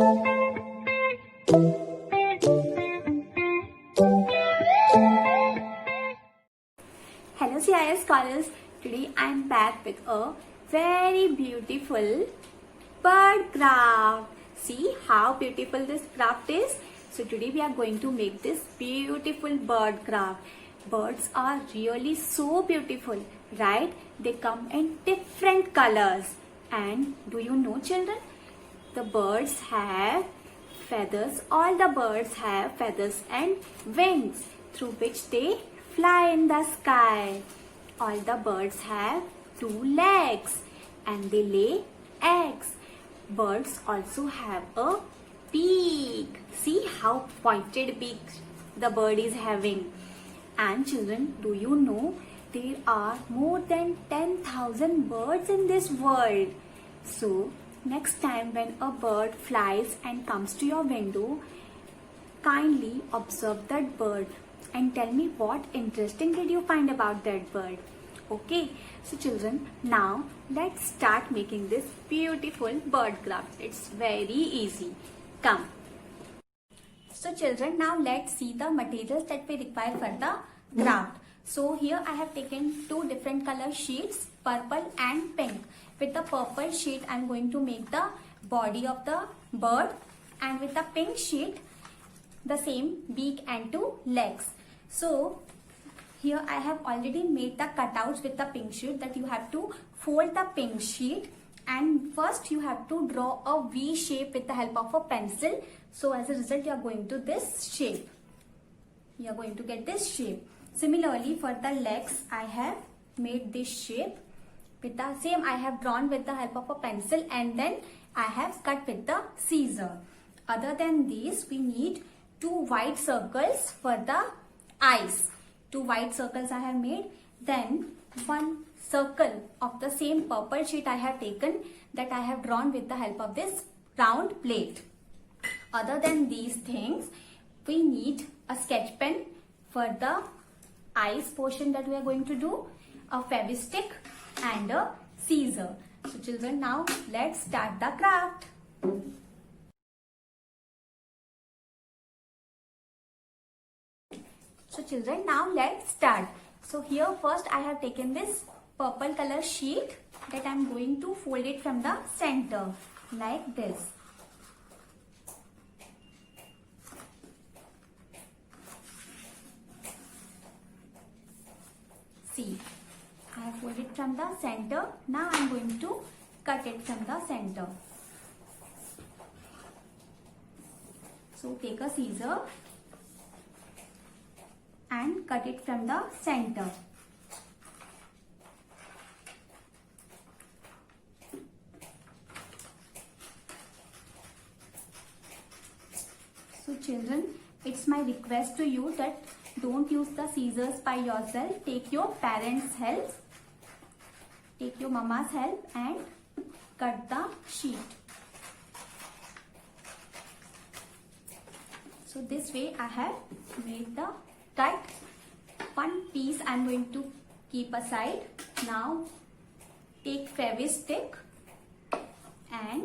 Hello CIS scholars, today I am back with a very beautiful bird craft. See how beautiful this craft is. So today we are going to make this beautiful bird craft. Birds are really so beautiful, right? They come in different colors. And do you know, children? The birds have feathers. All the birds have feathers and wings through which they fly in the sky. All the birds have 2 legs and they lay eggs. Birds also have a beak. See how pointed beak the bird is having. And children, do you know there are more than 10,000 birds in this world? So next time when a bird flies and comes to your window, kindly observe that bird and tell me what interesting did you find about that bird. Okay, so children, now let's start making this beautiful bird craft. It's very easy. Come. So children, now let's see the materials that we require for the craft. So here I have taken 2 different color sheets, purple and pink. With the purple sheet, I am going to make the body of the bird, and with the pink sheet, the same beak and 2 legs. So here I have already made the cutouts with the pink sheet, that you have to fold the pink sheet and first you have to draw a V shape with the help of a pencil. So as a result, you are going to this shape. You are going to get this shape. Similarly, for the legs, I have made this shape. With the same, I have drawn with the help of a pencil and then I have cut with the scissor. Other than these, we need 2 white circles for the eyes. 2 white circles I have made. Then 1 circle of the same purple sheet I have taken, that I have drawn with the help of this round plate. Other than these things, we need a sketch pen for the eyes portion that we are going to do, a fevistick and a scissor. So children, now let's start the craft. So children, now let's start. So here first I have taken this purple color sheet that I am going to fold it from the center like this. See, I have folded it from the center. Now I am going to cut it from the center. So take a scissor and cut it from the center. So children, it's my request to you that don't use the scissors by yourself. Take your parents' help. Take your mama's help and cut the sheet. So this way I have made the cut. 1 piece I am going to keep aside. Now take fevistick and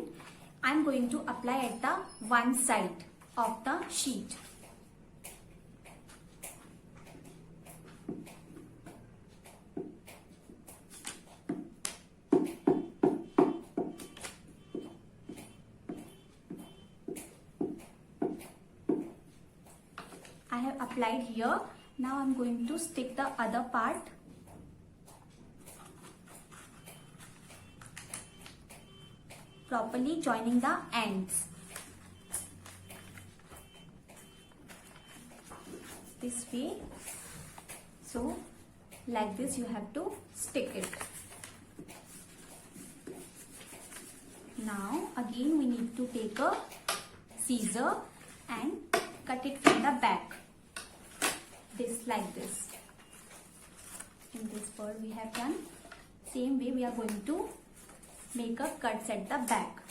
I am going to apply at the one side of the sheet. I have applied here. Now I am going to stick the other part. Properly joining the ends. This way. So like this you have to stick it. Now again we need to take a scissor and cut it from the back. This like this. In this bird we have done. Same way we are going to make a cuts at the back.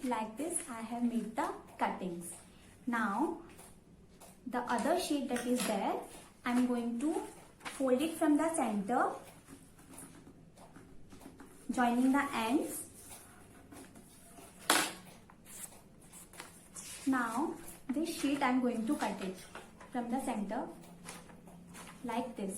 like this I have made the cuttings. Now the other sheet that is there, I'm going to fold it from the center, joining the ends. Now this sheet I'm going to cut it from the center like this.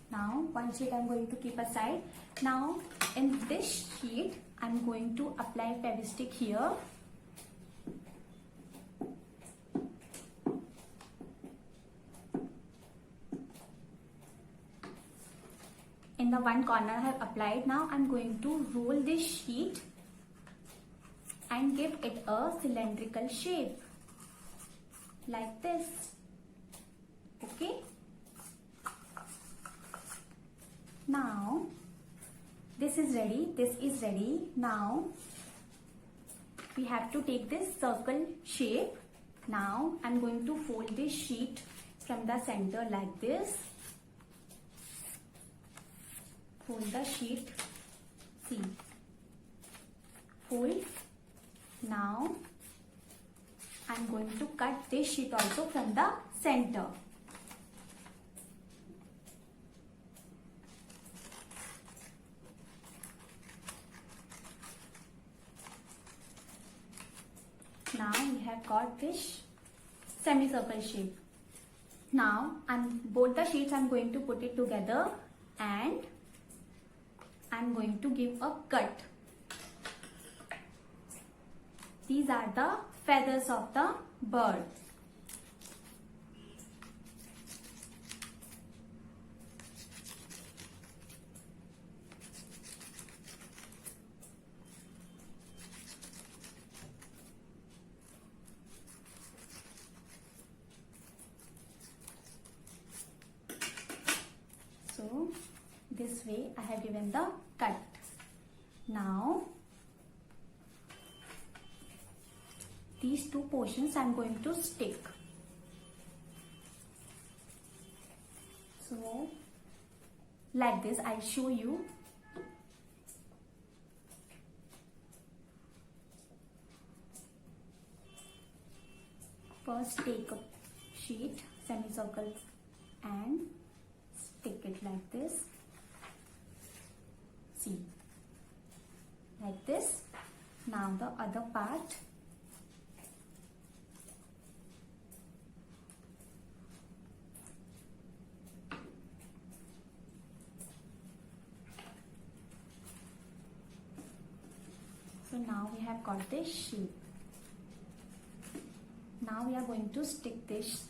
Now one sheet I'm going to keep aside. Now in this sheet I'm going to apply Fevistick here. In the one corner I have applied. Now I'm going to roll this sheet and give it a cylindrical shape like this. Okay. Now this is ready. This is ready. Now we have to take this circle shape. Now I'm going to fold this sheet from the center like this. Fold the sheet. See. Fold. Now I'm going to cut this sheet also from the center. Now we have got this semicircle shape. Now both the sheets I'm going to put it together and I'm going to give a cut. These are the feathers of the bird. So this way I have given the cut. Now these two portions I am going to stick. So like this I'll show you. First take a sheet, semicircle, and stick it like this. See, like this. Now the other part. So now we have got this shape. Now we are going to stick this.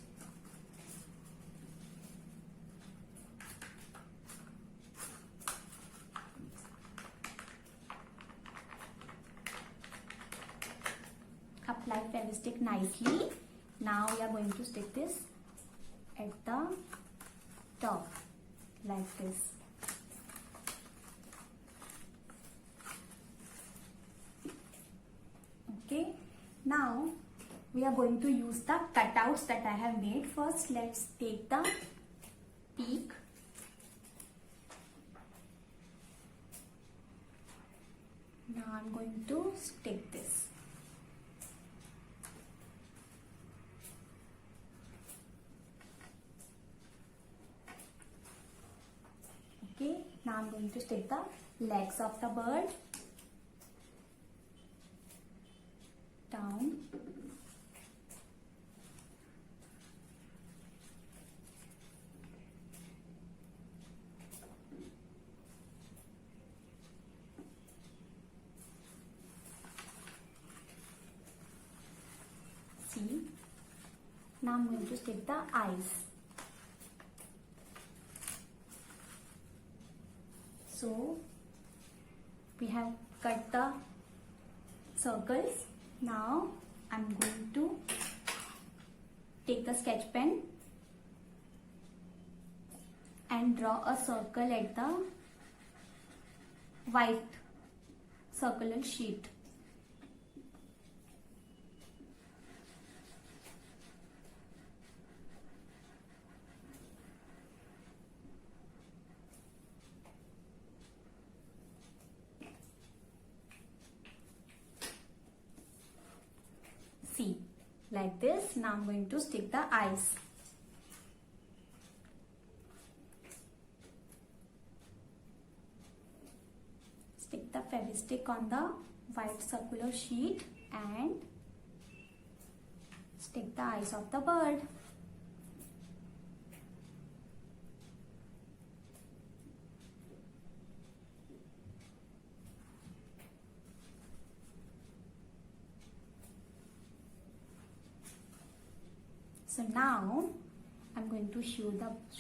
Apply Fevistick nicely. Now we are going to stick this at the top like this. Okay. Now we are going to use the cutouts that I have made. First, let's take the peak. Now I'm going to stick this. Okay, now I'm going to stick the legs of the bird down. See, now I'm going to stick the eyes. So we have cut the circles. Now I'm going to take the sketch pen and draw a circle at the white circular sheet. See, like this. Now I'm going to stick the eyes. Stick the Fevistick on the white circular sheet and stick the eyes of the bird. So now I'm going to show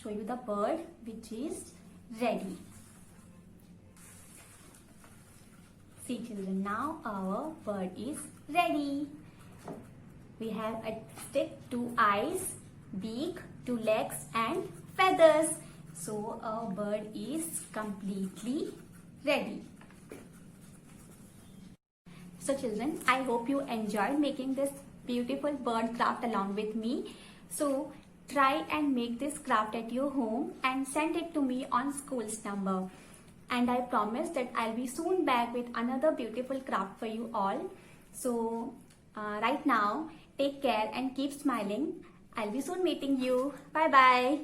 you the bird which is ready. See children, now our bird is ready. We have a stick, 2 eyes, beak, 2 legs and feathers. So our bird is completely ready. So children, I hope you enjoyed making this beautiful bird craft along with me. So try and make this craft at your home and send it to me on school's number. And I promise that I'll be soon back with another beautiful craft for you all. So right now, take care and keep smiling. I'll be soon meeting you. Bye bye.